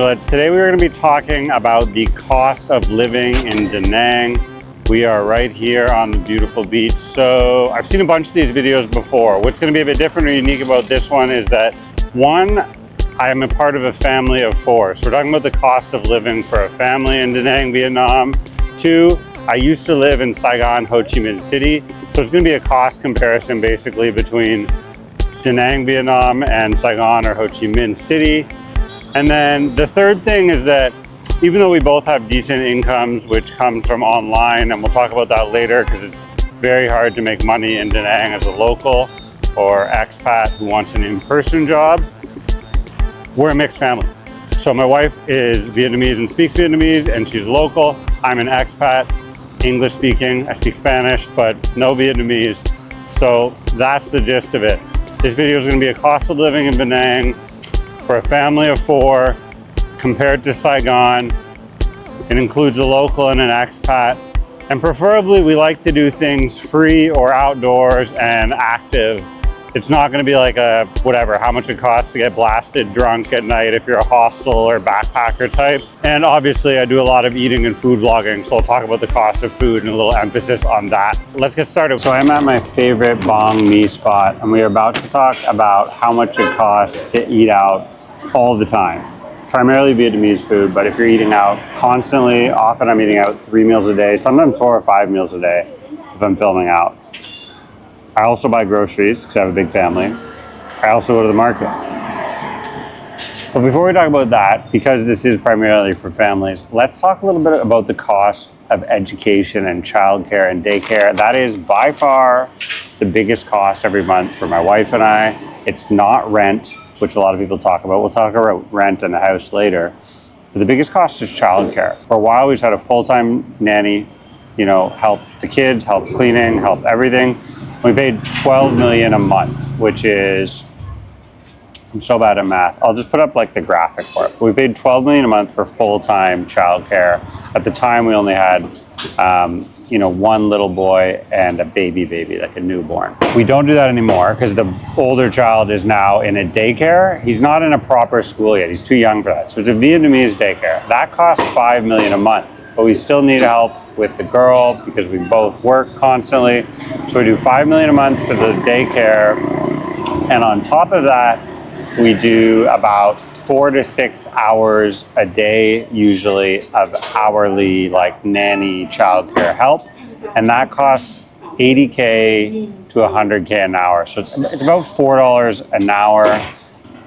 But today we are going to be talking about the cost of living in Da Nang. We are right here on the beautiful beach. So I've seen a bunch of these videos before. What's going to be a bit different or unique about this one is that, one, I am a part of a family of 4. So we're talking about the cost of living for a family in Da Nang, Vietnam. 2, I used to live in Saigon, Ho Chi Minh City. So it's going to be a cost comparison basically between Da Nang, Vietnam and Saigon or Ho Chi Minh City. And then the third thing is that even though we both have decent incomes, which comes from online, and we'll talk about that later because it's very hard to make money in Da Nang as a local or expat who wants an in-person job, we're a mixed family. So my wife is Vietnamese and speaks Vietnamese, and she's local. I'm an expat, English speaking. I speak Spanish, but no Vietnamese. So that's the gist of it. This video is going to be a cost of living in Da Nang for a family of 4 compared to Saigon. It includes a local and an expat, and preferably we like to do things free or outdoors and active. It's not going to be like a whatever, how much it costs to get blasted drunk at night if you're a hostel or backpacker type. And obviously I do a lot of eating and food vlogging, so I'll talk about the cost of food and a little emphasis on that. Let's get started. So I'm at my favorite banh mi spot, and we are about to talk about how much it costs to eat out all the time. Primarily Vietnamese food, but if you're eating out constantly, often I'm eating out 3 meals a day, sometimes 4 or 5 meals a day if I'm filming out. I also buy groceries because I have a big family. I also go to the market. But before we talk about that, because this is primarily for families, let's talk a little bit about the cost of education and childcare and daycare. That is by far the biggest cost every month for my wife and I. It's not rent, which a lot of people talk about. We'll talk about rent and a house later. But the biggest cost is childcare. For a while, we just had a full-time nanny, help the kids, help cleaning, help everything. We paid $12 million a month, which is, I'm so bad at math. I'll just put up like the graphic for it. We paid $12 million a month for full-time childcare. At the time, we only had, one little boy and a baby, like a newborn. We don't do that anymore because the older child is now in a daycare. He's not in a proper school yet. He's too young for that. So it's a Vietnamese daycare. That costs $5 million a month, but we still need help with the girl because we both work constantly. So we do $5 million a month for the daycare. And on top of that, we do about 4 to 6 hours a day, usually, of hourly nanny childcare help. And that costs $80K to $100K an hour. So it's about $4 an hour.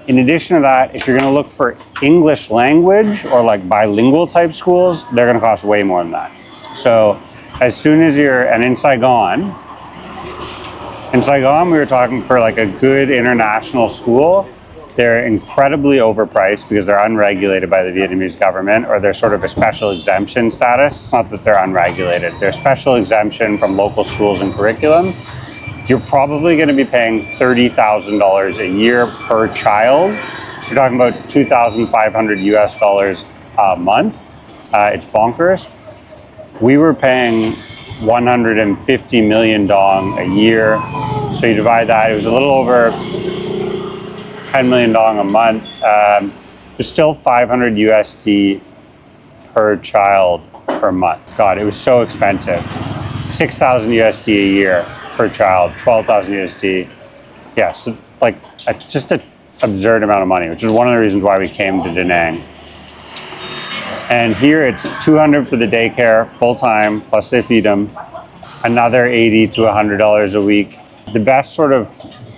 In addition to that, if you're going to look for English language or bilingual type schools, they're going to cost way more than that. So as soon as and in Saigon, we were talking for a good international school. They're incredibly overpriced because they're unregulated by the Vietnamese government, or they're sort of a special exemption status. It's not that they're unregulated. They're special exemption from local schools and curriculum. You're probably going to be paying $30,000 a year per child. You're talking about $2,500 US a month. It's bonkers. We were paying 150 million dong a year. So you divide that, it was a little over 10 million dong a month. It's still 500 USD per child per month. God, it was so expensive. 6,000 USD a year per child, 12,000 USD. Yeah, so just an absurd amount of money, which is one of the reasons why we came to Da Nang. And here it's 200 for the daycare, full-time, plus they feed them. Another $80 to $100 a week. The best sort of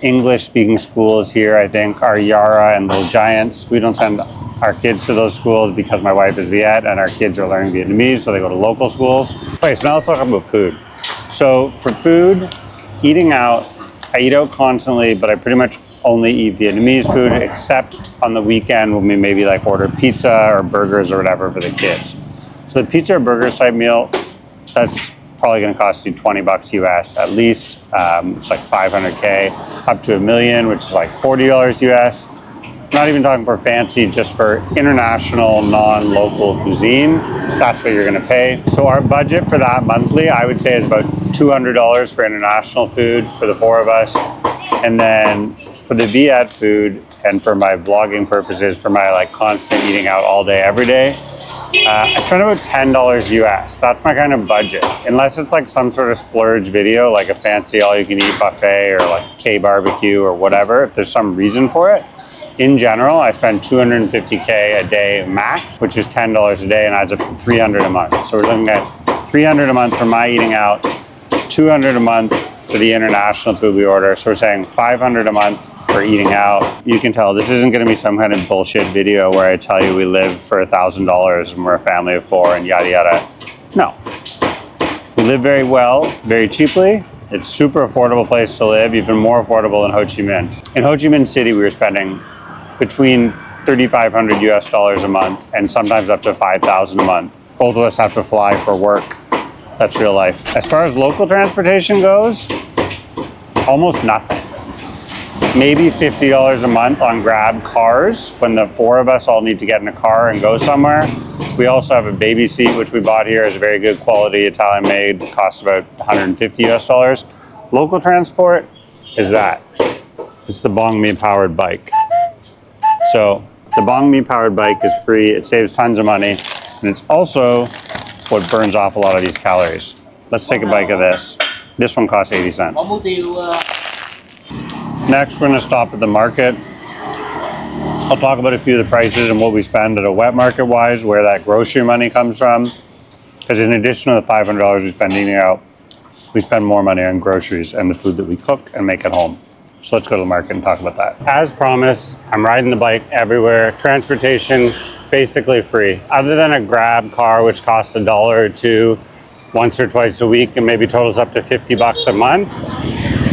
English-speaking schools here, I think, are Yara and Little Giants. We don't send our kids to those schools because my wife is Viet and our kids are learning Vietnamese, so they go to local schools. Okay, so now let's talk about food. So for food, eating out, I eat out constantly, but I pretty much only eat Vietnamese food, except on the weekend when we maybe order pizza or burgers or whatever for the kids. So the pizza or burgers type meal, that's probably going to cost you 20 bucks US at least. It's $500K up to $1 million, which is $40 US. Not even talking for fancy, just for international, non-local cuisine. That's what you're going to pay. So our budget for that monthly, I would say, is about $200 for international food for the 4 of us. And then for the Viet food, and for my vlogging purposes, for my like constant eating out all day, every day, I spend about $10 US. That's my kind of budget. Unless it's like some sort of splurge video, like a fancy all-you-can-eat buffet or like K-barbecue or whatever, if there's some reason for it. In general, I spend $250K a day max, which is $10 a day and adds up to $300 a month. So we're looking at $300 a month for my eating out, $200 a month for the international food we order. So we're saying $500 a month for eating out. You can tell this isn't going to be some kind of bullshit video where I tell you we live for $1,000 and we're a family of 4 and yada yada. No. We live very well, very cheaply. It's super affordable place to live, even more affordable than Ho Chi Minh. In Ho Chi Minh City, we were spending between $3,500 US a month and sometimes up to $5,000 a month. Both of us have to fly for work. That's real life. As far as local transportation goes, almost nothing. Maybe $50 a month on Grab cars when the 4 of us all need to get in a car and go somewhere. We also have a baby seat, which we bought here. It's a very good quality, Italian made, costs about $150 US. Local transport is that. It's the Bong Me powered bike. So the Bong Me powered bike is free. It saves tons of money. And it's also what burns off a lot of these calories. Let's take a bite of this. This one costs 80 cents. Next, we're gonna stop at the market. I'll talk about a few of the prices and what we spend at a wet market wise, where that grocery money comes from. Because in addition to the $500 we spend eating out, we spend more money on groceries and the food that we cook and make at home. So let's go to the market and talk about that. As promised, I'm riding the bike everywhere. Transportation, basically free. Other than a Grab car, which costs $1 or $2 once or twice a week and maybe totals up to $50 a month.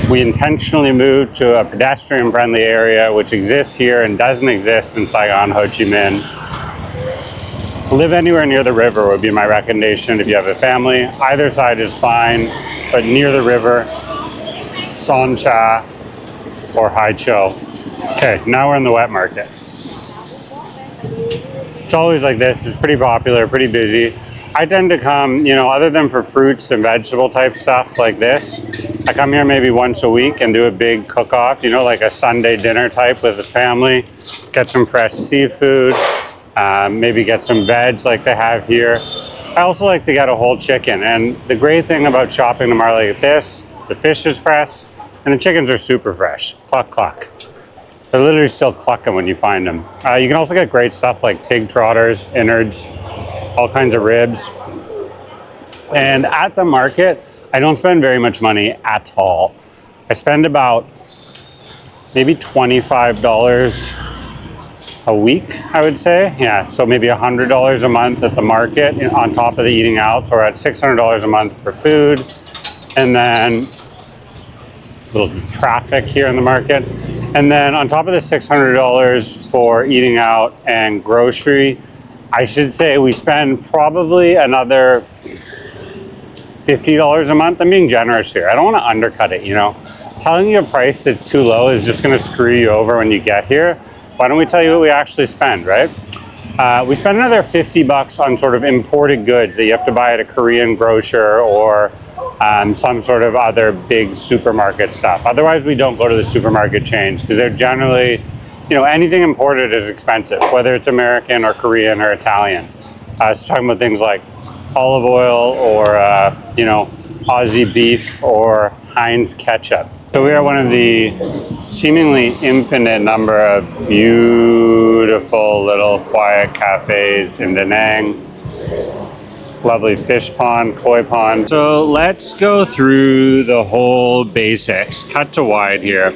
We intentionally moved to a pedestrian-friendly area, which exists here and doesn't exist in Saigon, Ho Chi Minh. Live anywhere near the river would be my recommendation if you have a family. Either side is fine, but near the river, Son Cha or Hai Cho. Okay, now we're in the wet market. It's always like this. It's pretty popular, pretty busy. I tend to come, other than for fruits and vegetable type stuff like this, I come here maybe once a week and do a big cook-off, like a Sunday dinner type with the family, get some fresh seafood, maybe get some veg like they have here. I also like to get a whole chicken, and the great thing about shopping tomorrow like this, the fish is fresh, and the chickens are super fresh. Cluck, cluck. They're literally still clucking when you find them. You can also get great stuff like pig trotters, innards, all kinds of ribs. And at the market, I don't spend very much money at all. I spend about maybe $25 a week, I would say. Yeah, so maybe $100 a month at the market on top of the eating out. So we're at $600 a month for food. And then a little traffic here in the market. And then on top of the $600 for eating out and grocery, I should say we spend probably another $50 a month. I'm being generous here. I don't want to undercut it, Telling you a price that's too low is just going to screw you over when you get here. Why don't we tell you what we actually spend, right? We spend another $50 on sort of imported goods that you have to buy at a Korean grocer or some sort of other big supermarket stuff. Otherwise, we don't go to the supermarket chains because they're generally, anything imported is expensive, whether it's American or Korean or Italian. It's talking about things like olive oil or, Aussie beef or Heinz ketchup. So we are one of the seemingly infinite number of beautiful little quiet cafes in Da Nang. Lovely fish pond, koi pond. So let's go through the whole basics. Cut to wide here.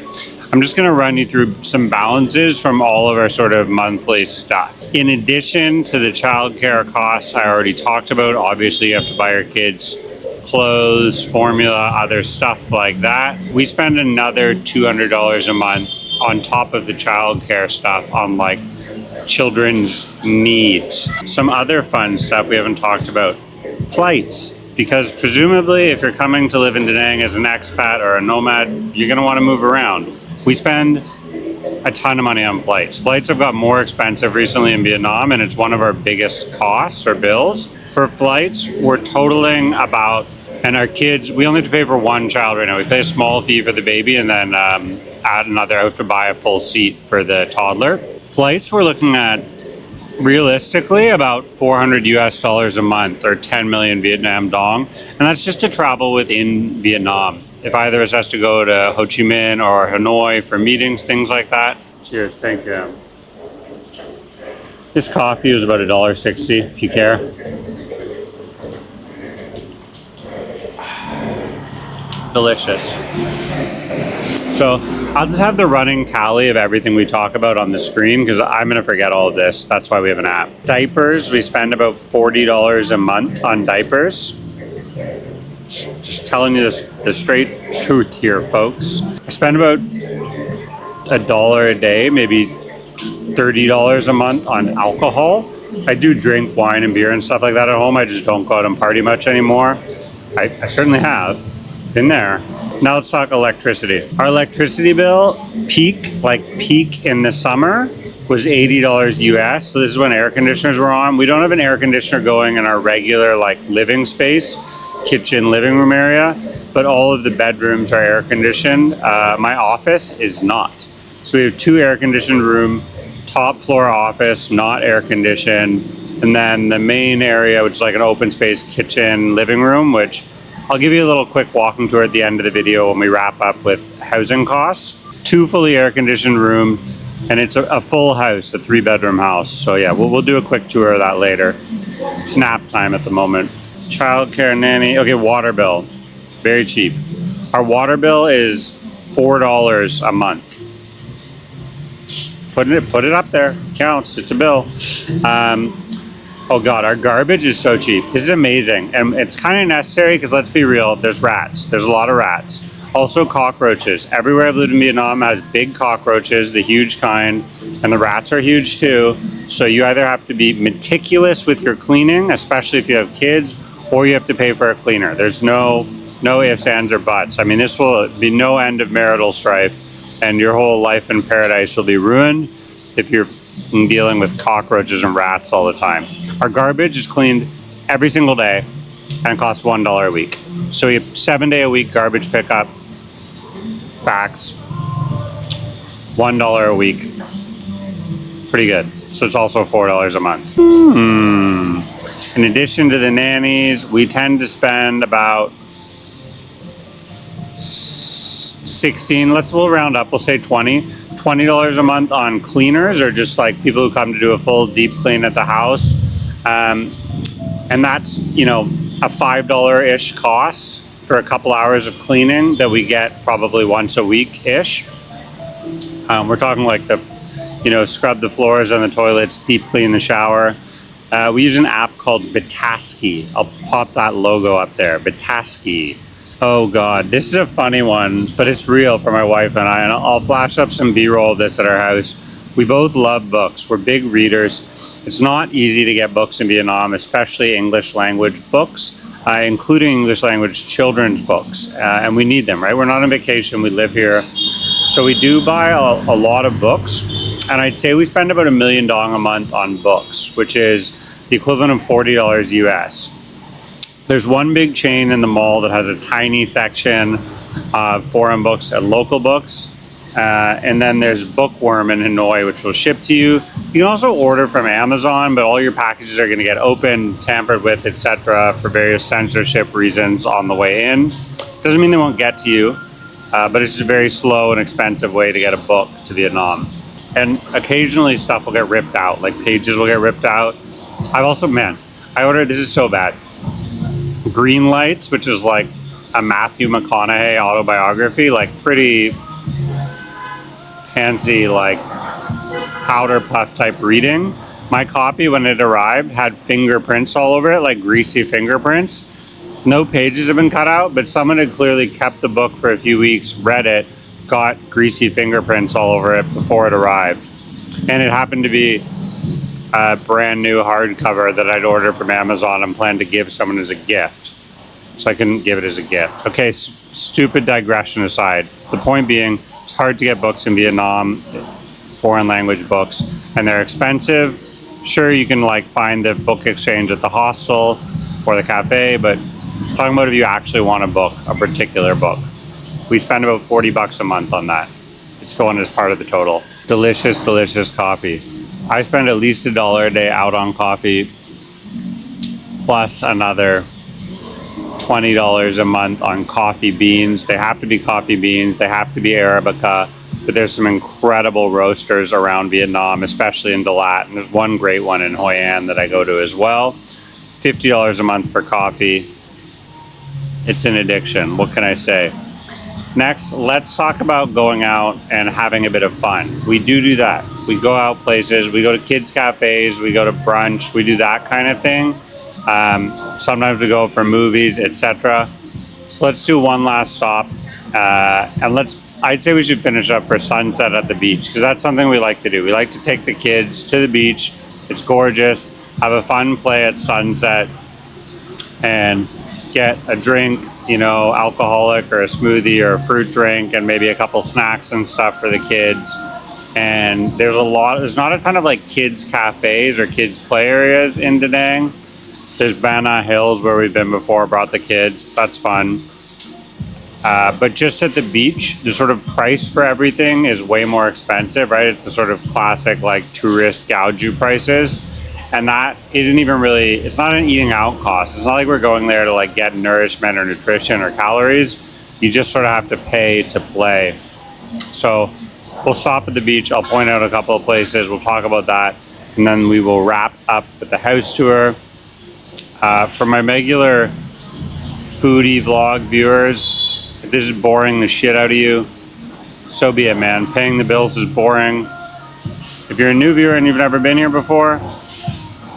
I'm just gonna run you through some balances from all of our sort of monthly stuff. In addition to the childcare costs I already talked about, obviously you have to buy your kids clothes, formula, other stuff like that. We spend another $200 a month on top of the childcare stuff on like children's needs. Some other fun stuff we haven't talked about. Flights. Because presumably if you're coming to live in Da Nang as an expat or a nomad, you're gonna wanna move around. We spend a ton of money on flights. Flights have got more expensive recently in Vietnam, and it's one of our biggest costs or bills. For flights, we're totaling about And our kids, we only have to pay for one child right now. We pay a small fee for the baby and then add another out to buy a full seat for the toddler. Flights, we're looking at realistically about 400 US dollars a month, or 10 million Vietnam dong. And that's just to travel within Vietnam. If either of us has to go to Ho Chi Minh or Hanoi for meetings, things like that. Cheers, thank you. This coffee is about $1.60 if you care. Delicious. So I'll just have the running tally of everything we talk about on the screen because I'm going to forget all of this. That's why we have an app. Diapers, we spend about $40 a month on diapers. Just telling you the straight truth here, folks. I spend about $1 a day, maybe $30 a month on alcohol. I do drink wine and beer and stuff like that at home. I just don't go out and party much anymore. I certainly have been there. Now let's talk electricity. Our electricity bill peak in the summer was $80 US. So this is when air conditioners were on. We don't have an air conditioner going in our regular living space, kitchen, living room area, but all of the bedrooms are air conditioned. My office is not. So we have 2 air conditioned room, top floor office, not air conditioned. And then the main area, which is like an open space kitchen, living room, which I'll give you a little quick walking tour at the end of the video when we wrap up with housing costs. 2 fully air-conditioned rooms, and it's a full house, a 3-bedroom house. So yeah, we'll do a quick tour of that later. It's nap time at the moment. Childcare, nanny. Okay, water bill, very cheap. Our water bill is $4 a month. Put it up there. Counts. It's a bill. Oh God, our garbage is so cheap. This is amazing. And it's kind of necessary because let's be real, there's rats. There's a lot of rats. Also cockroaches. Everywhere I've lived in Vietnam has big cockroaches, the huge kind, and the rats are huge too. So you either have to be meticulous with your cleaning, especially if you have kids, or you have to pay for a cleaner. There's no ifs, ands, or buts. I mean, this will be no end of marital strife, and your whole life in paradise will be ruined if you're dealing with cockroaches and rats all the time. Our garbage is cleaned every single day and it costs $1 a week. So we have 7-day-a-week garbage pickup. Facts. $1 a week. Pretty good. So it's also $4 a month. In addition to the nannies, we tend to spend about 16, we'll round up, we'll say $20 a month on cleaners, or just people who come to do a full deep clean at the house. And that's, a $5-ish cost for a couple hours of cleaning that we get probably once a week-ish. We're talking scrub the floors and the toilets, deep clean the shower. We use an app called Bitaski. I'll pop that logo up there, Bitaski. Oh God, this is a funny one, but it's real for my wife and I, and I'll flash up some B-roll of this at our house. We both love books. We're big readers. It's not easy to get books in Vietnam, especially English language books, including English language children's books, and we need them, right? We're not on vacation, we live here. So we do buy a lot of books, and I'd say we spend about $1 million dong a month on books, which is the equivalent of $40 US. There's one big chain in the mall that has a tiny section of foreign books and local books. And then there's Bookworm in Hanoi, which will ship to you. You can also order from Amazon, but all your packages are going to get opened, tampered with, etc. for various censorship reasons on the way in. Doesn't mean they won't get to you, but it's just a very slow and expensive way to get a book to Vietnam. And occasionally stuff will get ripped out, pages will get ripped out. I ordered, this is so bad, Green Lights, which is a Matthew McConaughey autobiography, pretty fancy, powder puff type reading. My copy, when it arrived, had fingerprints all over it, greasy fingerprints. No pages have been cut out, but someone had clearly kept the book for a few weeks, read it, got greasy fingerprints all over it before it arrived. And it happened to be a brand new hardcover that I'd ordered from Amazon and planned to give someone as a gift. So I couldn't give it as a gift. Okay, stupid digression aside. The point being, it's hard to get books in Vietnam, foreign language books, and they're expensive. Sure, you can find the book exchange at the hostel or the cafe, but Talking about if you actually want to book a particular book. We spend about 40 bucks a month on that. It's going as part of the total. Delicious, delicious coffee. I spend at least $1 a day out on coffee, plus another $20 a month on coffee beans. They have to be coffee beans. They have to be Arabica. But there's some incredible roasters around Vietnam, especially in Dalat. And there's one great one in Hoi An that I go to as well. $50 a month for coffee. It's an addiction. What can I say? Next, let's talk about going out and having a bit of fun. We do that. We go out places. We go to kids' cafes. We go to brunch. We do that kind of thing. Sometimes we go for movies, etc. So let's do one last stop. And I'd say we should finish up for sunset at the beach, because that's something we like to do. We like to take the kids to the beach. It's gorgeous. Have a fun play at sunset and get a drink, you know, alcoholic or a smoothie or a fruit drink, and maybe a couple snacks and stuff for the kids. And there's not a ton of like kids cafes or kids play areas in Da Nang. There's Bana Hills where we've been before, brought the kids. That's fun. But just at the beach, the sort of price for everything is way more expensive, right? It's the sort of classic like tourist gaoju prices. And that isn't even really, it's not an eating out cost. It's not like we're going there to like get nourishment or nutrition or calories. You just sort of have to pay to play. So we'll stop at the beach. I'll point out a couple of places. We'll talk about that. And then we will wrap up with the house tour. For my regular foodie vlog viewers, if this is boring the shit out of you, so be it, man. Paying the bills is boring. If you're a new viewer and you've never been here before,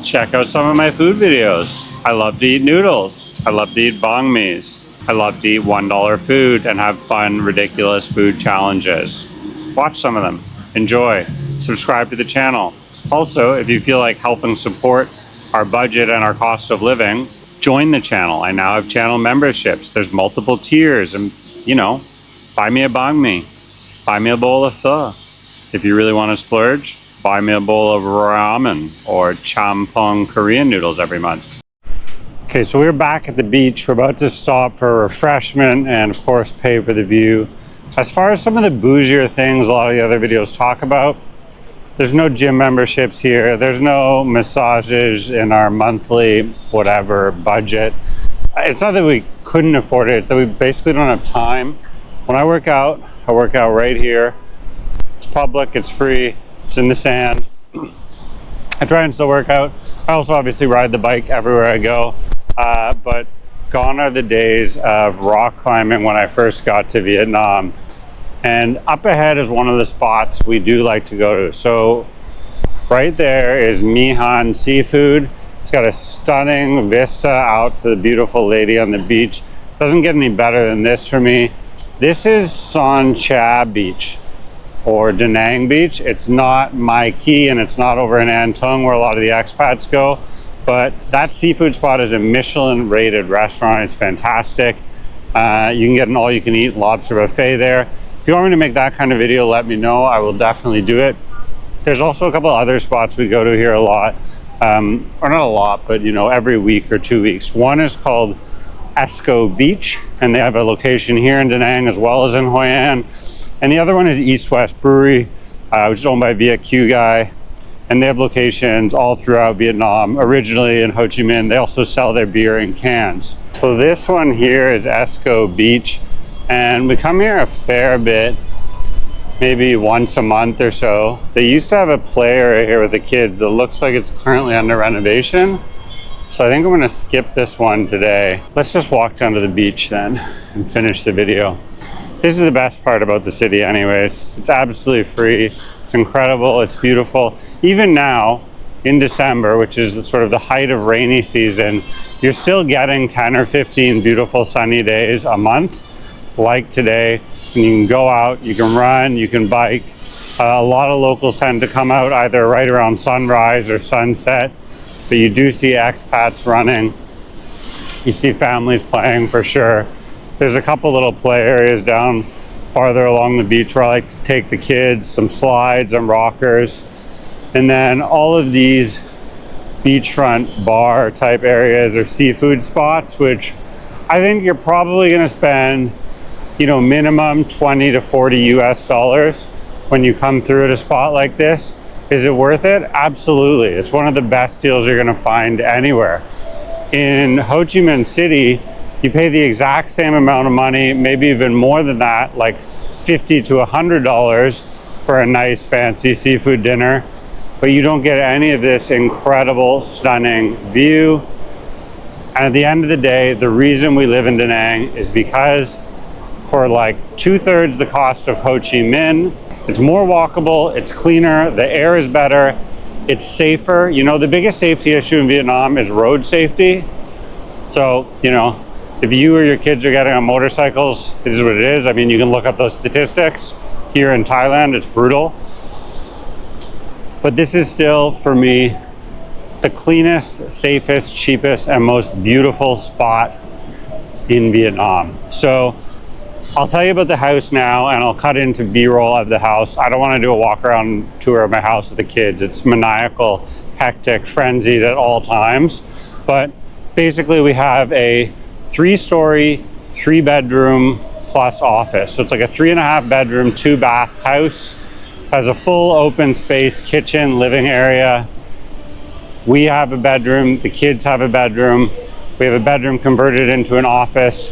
check out some of my food videos. I love to eat noodles. I love to eat banh mi's. I love to eat $1 food and have fun, ridiculous food challenges. Watch some of them. Enjoy. Subscribe to the channel. Also, if you feel like helping support our budget and our cost of living, join the channel. I now have channel memberships. There's multiple tiers, and you know, buy me a banh mi. Buy me a bowl of pho. If you really want to splurge, buy me a bowl of ramen or champong Korean noodles every month. Okay, so we're back at the beach. We're about to stop for refreshment and of course pay for the view. As far as some of the bougier things a lot of the other videos talk about, there's no gym memberships here. There's no massages in our monthly whatever budget. It's not that we couldn't afford it, it's that we basically don't have time. When I work out right here. It's public, it's free. It's in the sand. I try and still work out. I also obviously ride the bike everywhere I go. But gone are the days of rock climbing when I first got to Vietnam. And up ahead is one of the spots we do like to go to. So right there is Mi Han Seafood. It's got a stunning vista out to the beautiful lady on the beach. Doesn't get any better than this for me. This is Son Cha Beach, or Da Nang Beach. It's not Mai Key and it's not over in An Tung where a lot of the expats go, but that seafood spot is a Michelin rated restaurant. It's fantastic. You can get an all-you-can-eat lobster buffet there. If you want me to make that kind of video, let me know. I will definitely do it. There's also a couple other spots we go to here a lot, or not a lot, but you know, every week or 2 weeks. One is called Esco Beach, and they have a location here in Da Nang as well as in Hoi An. And the other one is East West Brewery, which is owned by Viet Q Guy. And they have locations all throughout Vietnam, originally in Ho Chi Minh. They also sell their beer in cans. So this one here is Esco Beach. And we come here a fair bit, maybe once a month or so. They used to have a play area here with the kids that looks like it's currently under renovation. So I think I'm gonna skip this one today. Let's just walk down to the beach then and finish the video. This is the best part about the city anyways. It's absolutely free. It's incredible. It's beautiful. Even now in December, which is sort of the height of rainy season, you're still getting 10 or 15 beautiful sunny days a month like today. And you can go out, you can run, you can bike. A lot of locals tend to come out either right around sunrise or sunset, but you do see expats running. You see families playing for sure. There's a couple little play areas down farther along the beach where I like to take the kids, some slides and rockers. And then all of these beachfront bar type areas or seafood spots, which I think you're probably going to spend, you know, minimum 20 to 40 US dollars when you come through at a spot like this. Is it worth it? Absolutely. It's one of the best deals you're going to find anywhere. In Ho Chi Minh City, you pay the exact same amount of money, maybe even more than that, like $50 to $100 for a nice fancy seafood dinner, but you don't get any of this incredible, stunning view. And at the end of the day, the reason we live in Da Nang is because for like 2/3 the cost of Ho Chi Minh, it's more walkable, it's cleaner, the air is better, it's safer. You know, the biggest safety issue in Vietnam is road safety. So, you know, if you or your kids are getting on motorcycles, it is what it is. I mean, you can look up those statistics. Here in Thailand, it's brutal. But this is still, for me, the cleanest, safest, cheapest, and most beautiful spot in Vietnam. So I'll tell you about the house now, and I'll cut into B-roll of the house. I don't want to do a walk-around tour of my house with the kids. It's maniacal, hectic, frenzied at all times. But basically, we have a 3-story, 3-bedroom plus office. So it's like a 3.5 bedroom, 2-bath house. Has a full open space kitchen, living area. We have a bedroom, the kids have a bedroom. We have a bedroom converted into an office.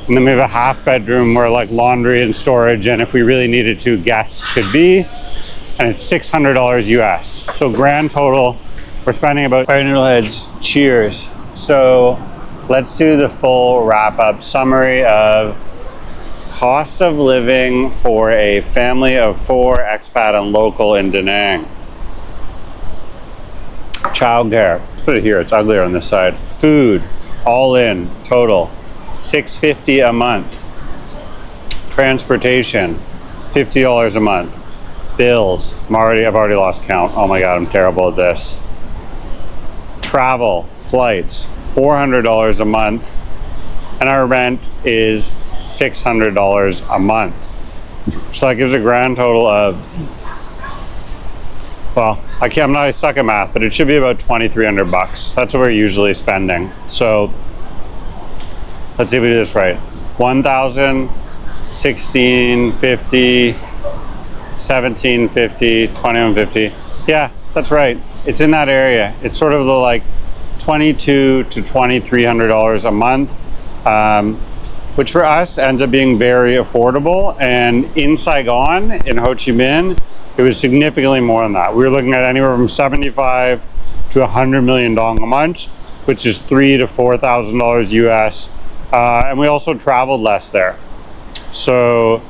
And then we have a half bedroom where like laundry and storage, and if we really needed to, guests could be. And it's $600 US. So grand total, we're spending about, all right, noodleheads, cheers. So let's do the full wrap up summary of cost of living for a family of 4, expat and local in Da Nang. Childcare, let's put it here, it's uglier on this side. Food, all in, total, $650 a month. Transportation, $50 a month. Bills, I've already lost count. Oh my God, I'm terrible at this. Travel, flights, $400 a month. And our rent is $600 a month. So that gives a grand total of, well, I suck at math, but it should be about 2,300 bucks. That's what we're usually spending. So let's see if we do this right. 1,000, 1,650, 1,750, 2,150. Yeah, that's right. It's in that area. It's sort of the like $2,200 to $2,300 a month. Which for us ends up being very affordable. And in Saigon, in Ho Chi Minh, it was significantly more than that. We were looking at anywhere from 75 to 100 million dong a month, which is $3,000 to $4,000 US. And we also traveled less there. So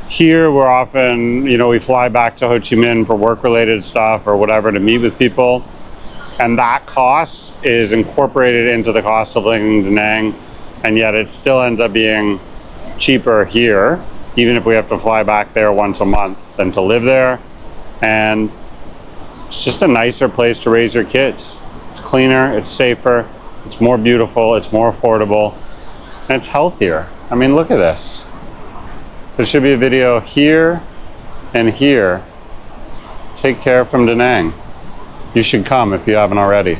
here we're often, you know, we fly back to Ho Chi Minh for work-related stuff or whatever to meet with people. And that cost is incorporated into the cost of living in Da Nang. And yet it still ends up being cheaper here, even if we have to fly back there once a month, than to live there. And it's just a nicer place to raise your kids. It's cleaner, it's safer, it's more beautiful, it's more affordable, and it's healthier. I mean, look at this. There should be a video here and here. Take care from Da Nang. You should come if you haven't already.